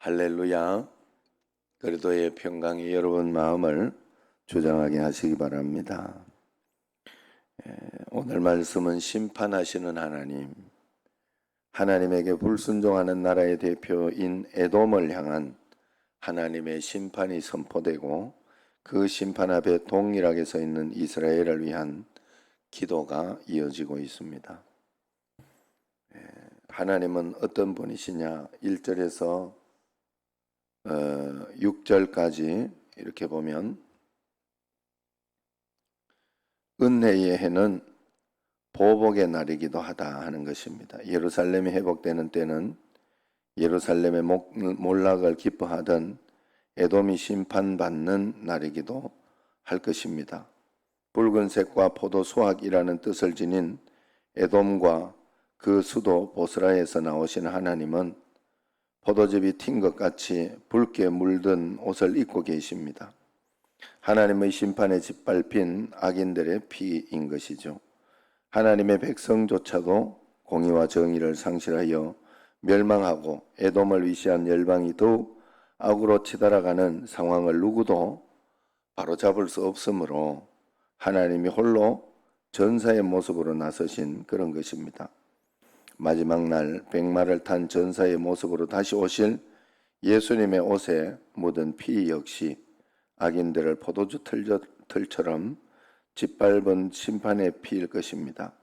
할렐루야. 그리스도의 평강이 여러분 마음을 주장하게 하시기 바랍니다. 오늘 말씀은 심판하시는 하나님, 하나님에게 불순종하는 나라의 대표인 에돔을 향한 하나님의 심판이 선포되고 그 심판 앞에 동일하게 서 있는 이스라엘을 위한 기도가 이어지고 있습니다. 하나님은 어떤 분이시냐? 1절에서 6절까지 이렇게 보면 은혜의 해는 보복의 날이기도 하다 하는 것입니다. 예루살렘이 회복되는 때는 예루살렘의 몰락을 기뻐하던 에돔이 심판받는 날이기도 할 것입니다. 붉은색과 포도 수확이라는 뜻을 지닌 에돔과 그 수도 보스라에서 나오신 하나님은 포도즙이 튄 것 같이 붉게 물든 옷을 입고 계십니다. 하나님의 심판에 짓밟힌 악인들의 피인 것이죠. 하나님의 백성조차도 공의와 정의를 상실하여 멸망하고 에돔을 위시한 열방이 더욱 악으로 치달아가는 상황을 누구도 바로잡을 수 없으므로 하나님이 홀로 전사의 모습으로 나서신 그런 것입니다. 마지막 날 백마를 탄 전사의 모습으로 다시 오실 예수님의 옷에 묻은 피 역시 악인들을 포도주 틀처럼 짓밟은 심판의 피일 것입니다.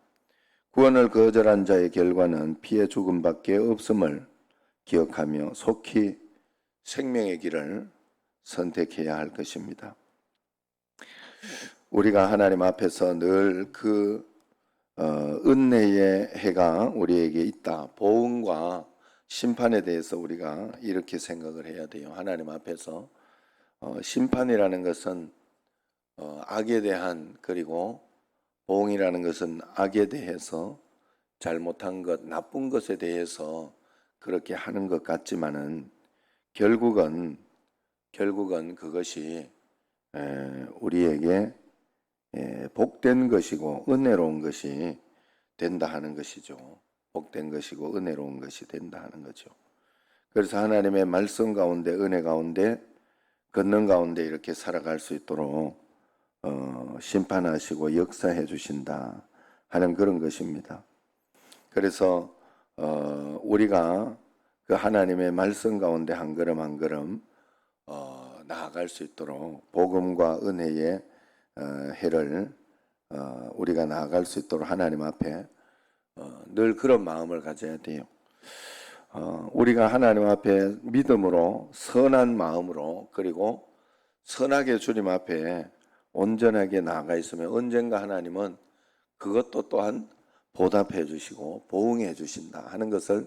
구원을 거절한 자의 결과는 피의 죽음밖에 없음을 기억하며 속히 생명의 길을 선택해야 할 것입니다. 우리가 하나님 앞에서 늘 은혜의 해가 우리에게 있다. 보응과 심판에 대해서 우리가 이렇게 생각을 해야 돼요. 하나님 앞에서 심판이라는 것은 악에 대한, 그리고 보응이라는 것은 악에 대해서 잘못한 것, 나쁜 것에 대해서 그렇게 하는 것 같지만은 결국은 그것이 우리에게 복된 것이고 은혜로운 것이 된다 하는 것이죠. 복된 것이고 은혜로운 것이 된다 하는 거죠. 그래서 하나님의 말씀 가운데, 은혜 가운데, 걷는 가운데 이렇게 살아갈 수 있도록 심판하시고 역사해 주신다 하는 그런 것입니다. 그래서 우리가 그 하나님의 말씀 가운데 한 걸음 한 걸음 나아갈 수 있도록 복음과 은혜의 해를 우리가 나아갈 수 있도록 하나님 앞에 늘 그런 마음을 가져야 돼요. 우리가 하나님 앞에 믿음으로, 선한 마음으로, 그리고 선하게 주님 앞에 온전하게 나아가 있으면 언젠가 하나님은 그것도 또한 보답해 주시고 보응해 주신다 하는 것을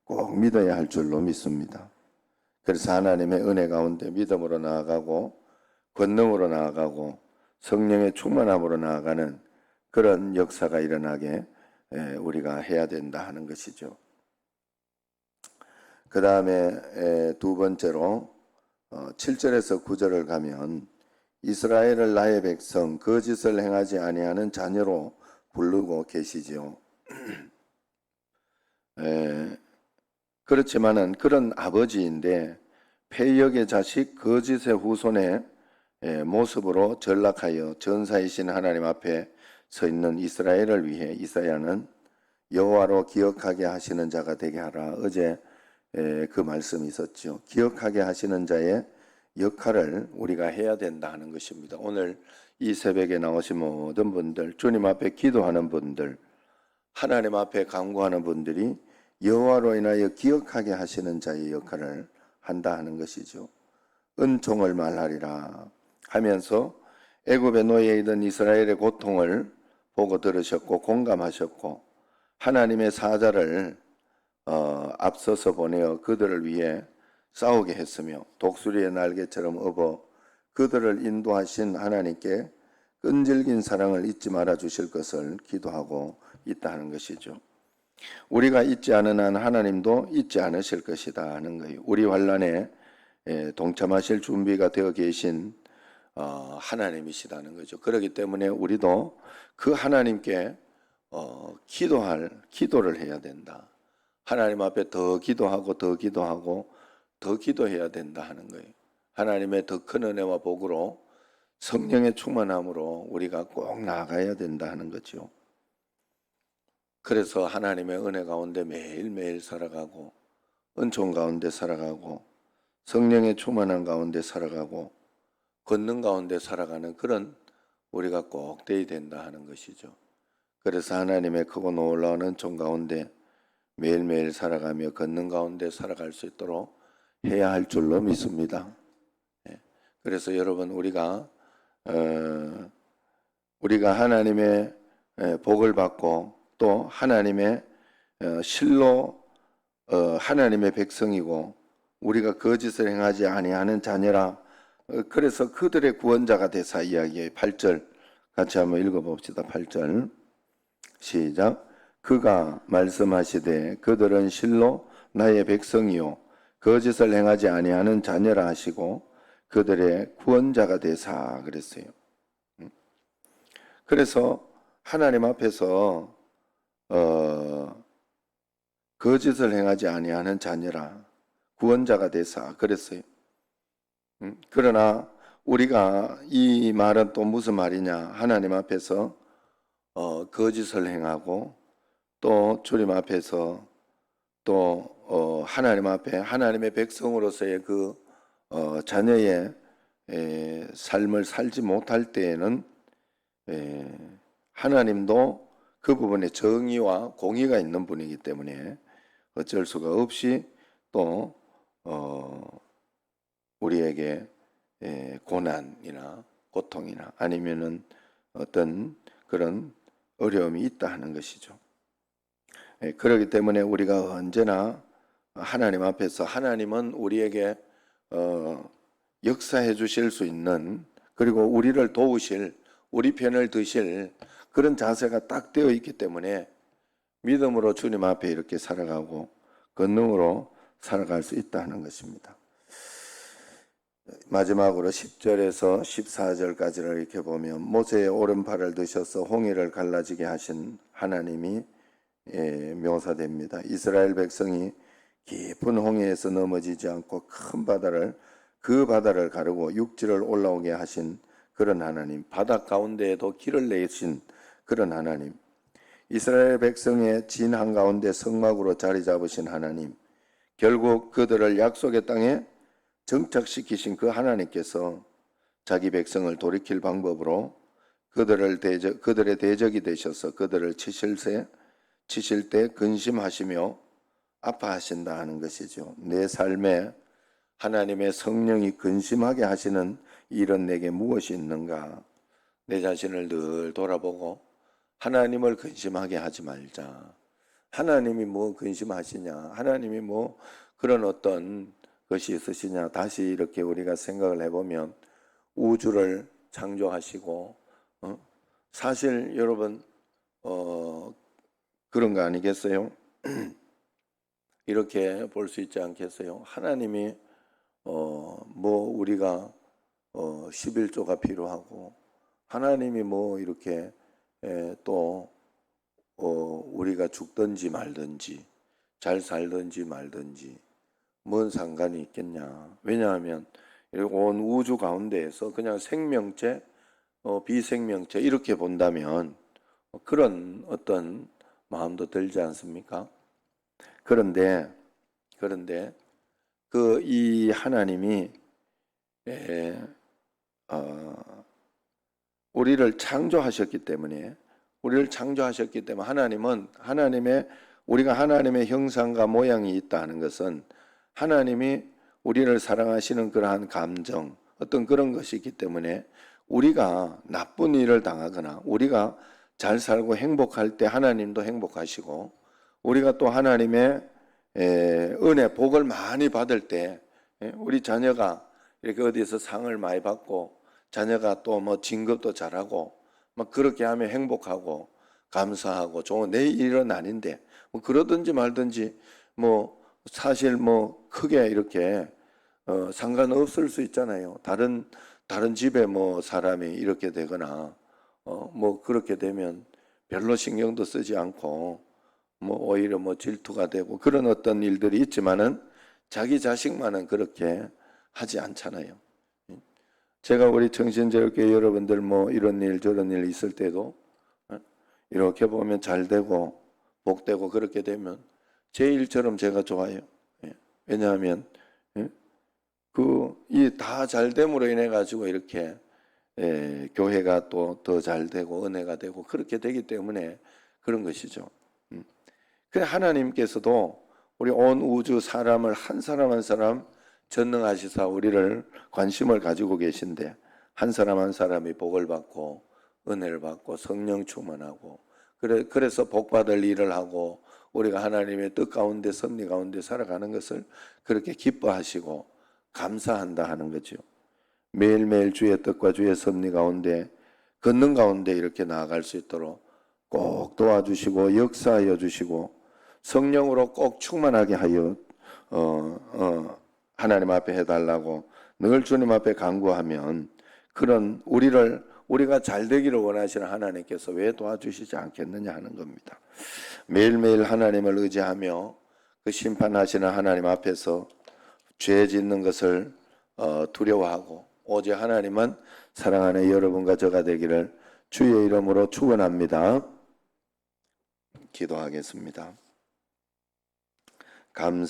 꼭 믿어야 할 줄로 믿습니다. 그래서 하나님의 은혜 가운데 믿음으로 나아가고 권능으로 나아가고 성령의 충만함으로 나아가는 그런 역사가 일어나게 우리가 해야 된다 하는 것이죠. 그 다음에 두 번째로 7절에서 9절을 가면 이스라엘을 나의 백성, 거짓을 행하지 아니하는 자녀로 부르고 계시지요. 그렇지만은 그런 아버지인데 패역의 자식, 거짓의 후손의 모습으로 전락하여 전사이신 하나님 앞에 서 있는 이스라엘을 위해 이사야는 여호와로 기억하게 하시는 자가 되게 하라. 어제 그 말씀이 있었죠. 기억하게 하시는 자의 역할을 우리가 해야 된다 하는 것입니다. 오늘 이 새벽에 나오신 모든 분들, 주님 앞에 기도하는 분들, 하나님 앞에 간구하는 분들이 여호와로 인하여 기억하게 하시는 자의 역할을 한다 하는 것이죠. 은총을 말하리라 하면서 애굽의 노예에 있던 이스라엘의 고통을 보고 들으셨고 공감하셨고 하나님의 사자를 앞서서 보내어 그들을 위해 싸우게 했으며 독수리의 날개처럼 업어 그들을 인도하신 하나님께 끈질긴 사랑을 잊지 말아 주실 것을 기도하고 있다 하는 것이죠. 우리가 잊지 않은 한 하나님도 잊지 않으실 것이다 하는 거예요. 우리 환난에 동참하실 준비가 되어 계신 하나님이시다는 거죠. 그렇기 때문에 우리도 그 하나님께 기도를 해야 된다. 하나님 앞에 더 기도하고 더 기도해야 된다 하는 거예요. 하나님의 더 큰 은혜와 복으로 성령의 충만함으로 우리가 꼭 나아가야 된다 하는 거죠. 그래서 하나님의 은혜 가운데 매일매일 살아가고 은총 가운데 살아가고 성령의 충만함 가운데 살아가고 권능 가운데 살아가는 그런 우리가 꼭 돼야 된다 하는 것이죠. 그래서 하나님의 크고 놀라운 은총 가운데 매일매일 살아가며 권능 가운데 살아갈 수 있도록 해야 할 줄로 믿습니다. 그래서 여러분 우리가 하나님의 복을 받고 또 하나님의 실로 하나님의 백성이고 우리가 거짓을 행하지 아니하는 자녀라. 그래서 그들의 구원자가 되사 이야기의 8절 같이 한번 읽어봅시다. 8절 시작. 그가 말씀하시되 그들은 실로 나의 백성이요 거짓을 행하지 아니하는 자녀라 하시고 그들의 구원자가 되사 그랬어요. 그래서 하나님 앞에서 거짓을 행하지 아니하는 자녀라 구원자가 되사 그랬어요. 그러나 우리가 이 말은 또 무슨 말이냐? 하나님 앞에서 거짓을 행하고 또 주님 앞에서 또 하나님 앞에 하나님의 백성으로서의 그 자녀의 삶을 살지 못할 때에는 하나님도 그 부분에 정의와 공의가 있는 분이기 때문에 어쩔 수가 없이 또 우리에게 고난이나 고통이나 아니면은 어떤 그런 어려움이 있다 하는 것이죠. 그렇기 때문에 우리가 언제나 하나님 앞에서 하나님은 우리에게 역사해 주실 수 있는 그리고 우리를 도우실 우리 편을 드실 그런 자세가 딱 되어 있기 때문에 믿음으로 주님 앞에 이렇게 살아가고 권능으로 살아갈 수 있다는 것입니다. 마지막으로 10절에서 14절까지를 이렇게 보면 모세의 오른팔을 드셔서 홍해를 갈라지게 하신 하나님이 묘사됩니다. 이스라엘 백성이 깊은 홍해에서 넘어지지 않고 큰 바다를 그 바다를 가르고 육지를 올라오게 하신 그런 하나님, 바다 가운데에도 길을 내신 그런 하나님, 이스라엘 백성의 진 한가운데 성막으로 자리 잡으신 하나님, 결국 그들을 약속의 땅에 정착시키신 그 하나님께서 자기 백성을 돌이킬 방법으로 그들의 대적이 되셔서 그들을 치실 때 근심하시며 아파하신다 하는 것이죠. 내 삶에 하나님의 성령이 근심하게 하시는 일은 내게 무엇이 있는가? 내 자신을 늘 돌아보고 하나님을 근심하게 하지 말자. 하나님이 뭐 근심하시냐? 하나님이 뭐 그런 어떤 것이 있으시냐? 다시 이렇게 우리가 생각을 해보면 우주를 창조하시고 사실 여러분 그런 거 아니겠어요? 이렇게 볼 수 있지 않겠어요? 하나님이 뭐 우리가 11조가 필요하고 하나님이 뭐 이렇게 또 우리가 죽든지 말든지 잘 살든지 말든지 뭔 상관이 있겠냐? 왜냐하면 온 우주 가운데에서 그냥 생명체, 비생명체 이렇게 본다면 그런 어떤 마음도 들지 않습니까? 그런데 그 이 하나님이 우리를 창조하셨기 때문에 하나님은 우리가 하나님의 형상과 모양이 있다 하는 것은 하나님이 우리를 사랑하시는 그러한 감정 어떤 그런 것이 있기 때문에 우리가 나쁜 일을 당하거나 우리가 잘 살고 행복할 때 하나님도 행복하시고 우리가 또 하나님의 은혜 복을 많이 받을 때 우리 자녀가 이렇게 어디서 상을 많이 받고 자녀가 또 뭐 진급도 잘하고 막 그렇게 하면 행복하고 감사하고 좋은 내 일은 아닌데 뭐 그러든지 말든지 뭐 사실 뭐 크게 이렇게 상관없을 수 있잖아요. 다른 집에 뭐 사람이 이렇게 되거나 뭐 그렇게 되면 별로 신경도 쓰지 않고 뭐 오히려 뭐 질투가 되고 그런 어떤 일들이 있지만은 자기 자식만은 그렇게 하지 않잖아요. 제가 우리 청신제일교회 여러분들 뭐 이런 일 저런 일 있을 때도 이렇게 보면 잘 되고 복되고 그렇게 되면 제 일처럼 제가 좋아요. 왜냐하면 이 다 잘됨으로 인해 가지고 이렇게 교회가 또 더 잘 되고 은혜가 되고 그렇게 되기 때문에 그런 것이죠. 그래 하나님께서도 우리 온 우주 사람을 한 사람 한 사람 전능하시사 우리를 관심을 가지고 계신데 한 사람 한 사람이 복을 받고 은혜를 받고 성령 충만하고 그래서 복 받을 일을 하고 우리가 하나님의 뜻 가운데 섭리 가운데 살아가는 것을 그렇게 기뻐하시고 감사한다 하는 거죠. 매일매일 주의 뜻과 주의 섭리 가운데 걷는 가운데 이렇게 나아갈 수 있도록 꼭 도와주시고 역사하여 주시고 성령으로 꼭 충만하게 하여 하나님 앞에 해달라고 늘 주님 앞에 간구하면 그런 우리가 잘 되기를 원하시는 하나님께서 왜 도와주시지 않겠느냐 하는 겁니다. 매일매일 하나님을 의지하며 그 심판하시는 하나님 앞에서 죄 짓는 것을 두려워하고 오직 하나님만 사랑하는 여러분과 저가 되기를 주의 이름으로 축원합니다. 기도하겠습니다. 감사